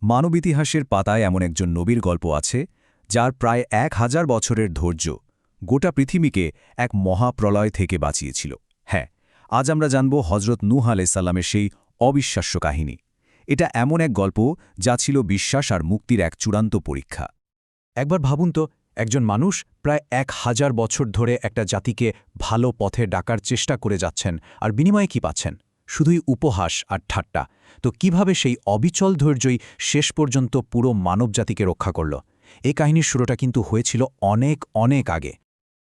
মানব ইতিহাসের পাতায় এমন একজন নবীর গল্প আছে যার প্রায় ১,০০০ বছরের ধৈর্য গোটা পৃথিবীকে এক মহাপ্রলয় থেকে বাঁচিয়েছিল। হ্যাঁ, আজ আমরা জানব হজরত নূহ আলাইহিসসালামের সেই অবিশ্বাস্য কাহিনী। এটা এমন এক গল্প যা ছিল বিশ্বাস আর মুক্তির এক চূড়ান্ত পরীক্ষা। একবার ভাবুন তো, একজন মানুষ প্রায় ১,০০০ বছর ধরে একটা জাতিকে ভালো পথে ডাকার চেষ্টা করে যাচ্ছেন, আর বিনিময়ে কি পাচ্ছেন? শুধুই উপহাস আর ঠাট্টা। তো কিভাবে সেই অবিচল ধৈর্যই শেষ পর্যন্ত পুরো মানবজাতিকে রক্ষা করল? এই কাহিনীর শুরুটা কিন্তু হয়েছিল অনেক অনেক আগে।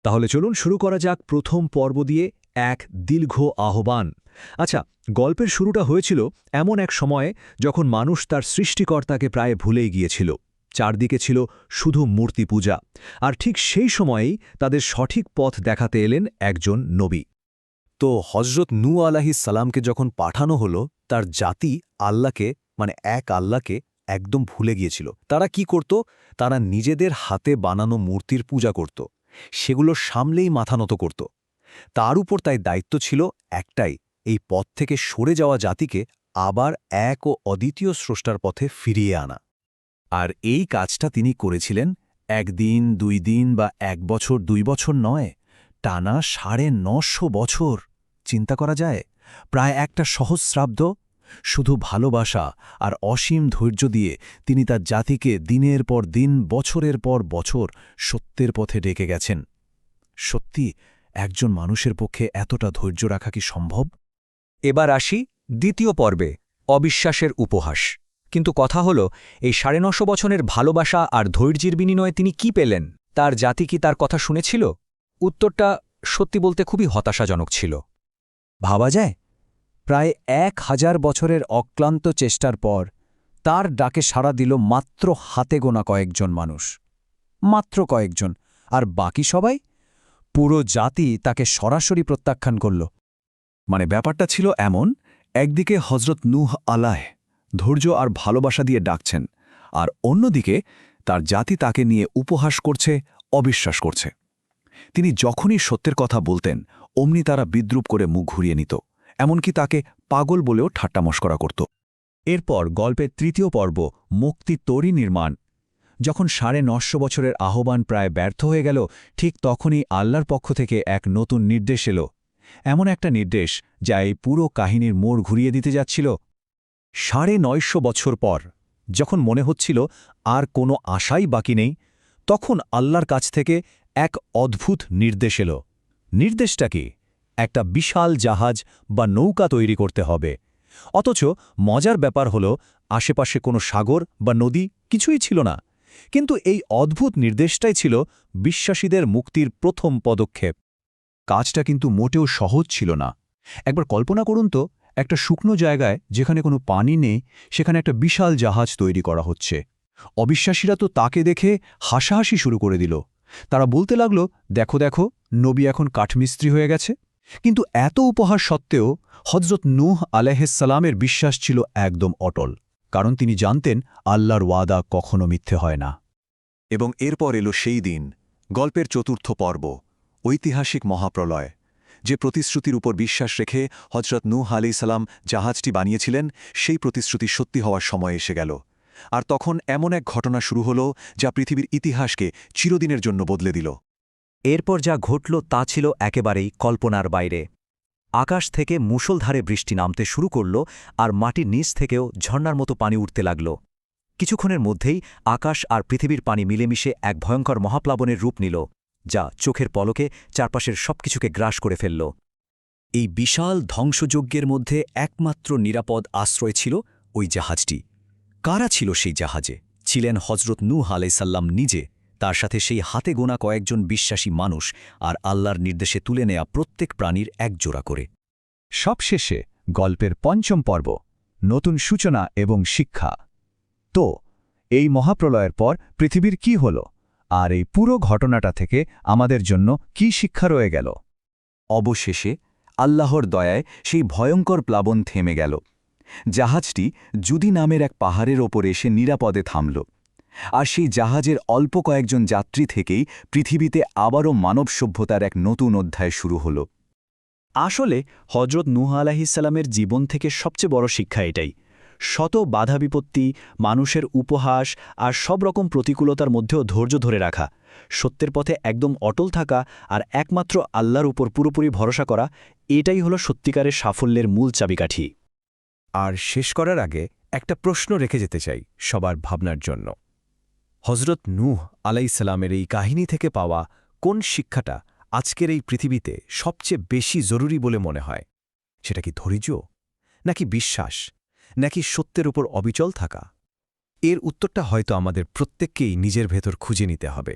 তাহলে চলুন শুরু করা যাক প্রথম পর্ব দিয়ে, এক দীর্ঘ আহ্বান। আচ্ছা, গল্পের শুরুটা হয়েছিল এমন এক সময়ে যখন মানুষ তার সৃষ্টিকর্তাকে প্রায় ভুলেই গিয়েছিল। চারদিকে ছিল শুধু মূর্তি পূজা। আর ঠিক সেই সময়েই তাদের সঠিক পথ দেখাতে এলেন একজন নবী। তো হজরত নূহ আলাইহিসসালামকে যখন পাঠানো হলো, তার জাতি এক আল্লাহকে একদম ভুলে গিয়েছিল। তারা কি করত? তারা নিজেদের হাতে বানানো মূর্তির পূজা করত, সেগুলো সামলেই মাথা নত করত। তার উপর তাই দায়িত্ব ছিল একটাই, এই পথ থেকে সরে যাওয়া জাতিকে আবার এক ও অদ্বিতীয় স্রষ্টার পথে ফিরিয়ে আনা। আর এই কাজটা তিনি করেছিলেন ১ দিন, ২ দিন বা ১ বছর, ২ বছর নয়, টানা ৯৫০ বছর। চিন্তা করা যায়, প্রায় একটা সহস্রাব্দ। শুধু ভালোবাসা আর অসীম ধৈর্য দিয়ে তিনি তার জাতিকে দিনের পর দিন, বছরের পর বছর সত্যের পথে ডেকে গেছেন। সত্যি, একজন মানুষের পক্ষে এতটা ধৈর্য রাখা কি সম্ভব? এবার আসি দ্বিতীয় পর্বে, অবিশ্বাসের উপহাস। কিন্তু কথা হলো, এই ৯৫০ বছরের ভালোবাসা আর ধৈর্যের বিনিময়ে তিনি কি পেলেন? তার জাতি কি তার কথা শুনেছিল? উত্তরটা সত্যি বলতে খুবই হতাশাজনক ছিল। ভাবা যায়, প্রায় ১,০০০ বছরের অক্লান্ত চেষ্টার পর তার ডাকে সাড়া দিল মাত্র হাতে গোনা কয়েকজন মানুষ। মাত্র কয়েকজন। আর বাকি সবাই? পুরো জাতি তাকে সরাসরি প্রত্যাখ্যান করল। ব্যাপারটা ছিল এমন, একদিকে হজরত নূহ আলাহ ধৈর্য আর ভালোবাসা দিয়ে ডাকছেন, আর অন্যদিকে তার জাতি তাকে নিয়ে উপহাস করছে, অবিশ্বাস করছে। তিনি যখনই সত্যের কথা বলতেন, অমনি তারা বিদ্রূপ করে মুখ ঘুরিয়ে নিত, এমনকি তাকে পাগল বলেও ঠাট্টামস্করা করত। এরপর গল্পের তৃতীয় পর্ব, মুক্তির তরী নির্মাণ। যখন ৯৫০ বছরের আহ্বান প্রায় ব্যর্থ হয়ে গেল, ঠিক তখনই আল্লাহর পক্ষ থেকে এক নতুন নির্দেশ এলো। এমন একটা নির্দেশ যা এই পুরো কাহিনীর মোড় ঘুরিয়ে দিতে যাচ্ছিল। ৯৫০ বছর পর, যখন মনে হচ্ছিল আর কোনো আশাই বাকি নেই, তখন আল্লাহর কাছ থেকে এক অদ্ভুত নির্দেশ এলো। নির্দেশটা কি? একটা বিশাল জাহাজ বা নৌকা তৈরি করতে হবে। অথচ মজার ব্যাপার হলো, আশেপাশে কোনো সাগর বা নদী কিছুই ছিল না। কিন্তু এই অদ্ভুত নির্দেশটাই ছিল বিশ্বাসীদের মুক্তির প্রথম পদক্ষেপ। কাজটা কিন্তু মোটেও সহজ ছিল না। একবার কল্পনা করুন তো, একটা শুকনো জায়গায় যেখানে কোনো পানি নেই, সেখানে একটা বিশাল জাহাজ তৈরি করা হচ্ছে। অবিশ্বাসীরা তো তাকে দেখে হাসাহাসি শুরু করে দিল। তারা বলতে লাগল, দেখো দেখো, নবী এখন কাঠমিস্ত্রি হয়ে গেছে। কিন্তু এত উপহাস সত্ত্বেও হজরত নূহ আলাইহিসসালামের বিশ্বাস ছিল একদম অটল, কারণ তিনি জানতেন আল্লাহর ওয়াদা কখনো মিথ্যে হয় না। এবং এরপর এলো সেই দিন, গল্পের চতুর্থ পর্ব, ঐতিহাসিক মহাপ্রলয়। যে প্রতিশ্রুতির উপর বিশ্বাস রেখে হজরত নূহ আলাইহিসসালাম জাহাজটি বানিয়েছিলেন, সেই প্রতিশ্রুতি সত্যি হওয়ার সময় এসে গেল। আর তখন এমন এক ঘটনা শুরু হলো যা পৃথিবীর ইতিহাসকে চিরদিনের জন্য বদলে দিল। এরপর যা ঘটল তা ছিল একেবারেই কল্পনার বাইরে। আকাশ থেকে মুষলধারে বৃষ্টি নামতে শুরু করল, আর মাটির নিচ থেকেও ঝর্ণার মতো পানি উঠতে লাগল। কিছুক্ষণের মধ্যেই আকাশ আর পৃথিবীর পানি মিলেমিশে এক ভয়ঙ্কর মহাপ্লাবনের রূপ নিল, যা চোখের পলকে চারপাশের সবকিছুকে গ্রাস করে ফেলল। এই বিশাল ধ্বংসযজ্ঞের মধ্যে একমাত্র নিরাপদ আশ্রয় ছিল ওই জাহাজটি। কারা ছিল সেই জাহাজে? ছিলেন হজরত নূহ আলাইহিসসালাম নিজে, তার সাথে সেই হাতে গোনা কয়েকজন বিশ্বাসী মানুষ, আর আল্লাহর নির্দেশে তুলে নেয়া প্রত্যেক প্রাণীর একজোড়া করে। সবশেষে গল্পের পঞ্চম পর্ব, নতুন সূচনা এবং শিক্ষা। তো এই মহাপ্রলয়ের পর পৃথিবীর কি হল, আর এই পুরো ঘটনাটা থেকে আমাদের জন্য কি শিক্ষা রয়ে গেল? অবশেষে আল্লাহর দয়ায় সেই ভয়ঙ্কর প্লাবন থেমে গেল। জাহাজটি জুদি নামের এক পাহাড়ের ওপর এসে নিরাপদে থামল। আর সেই জাহাজের অল্প কয়েকজন যাত্রী থেকেই পৃথিবীতে আবারও মানব সভ্যতার এক নতুন অধ্যায় শুরু হল। আসলে হজরত নূহ আলাইহিসসালামের জীবন থেকে সবচেয়ে বড় শিক্ষা এটাই, শত বাধা বিপত্তি, মানুষের উপহাস আর সব রকম প্রতিকূলতার মধ্যেও ধৈর্য ধরে রাখা, সত্যের পথে একদম অটল থাকা আর একমাত্র আল্লাহর উপর পুরোপুরি ভরসা করা, এটাই হলো সত্যিকারের সাফল্যের মূল চাবিকাঠি। আর শেষ করার আগে একটা প্রশ্ন রেখে যেতে চাই সবার ভাবনার জন্য। হজরত নূহ আলাইসালামের এই কাহিনী থেকে পাওয়া কোন শিক্ষাটা আজকের এই পৃথিবীতে সবচেয়ে বেশি জরুরি বলে মনে হয়? সেটা কি ধৈর্য, নাকি বিশ্বাস, নাকি সত্যের উপর অবিচল থাকা? এর উত্তরটা হয়তো আমাদের প্রত্যেককেই নিজের ভেতর খুঁজে নিতে হবে।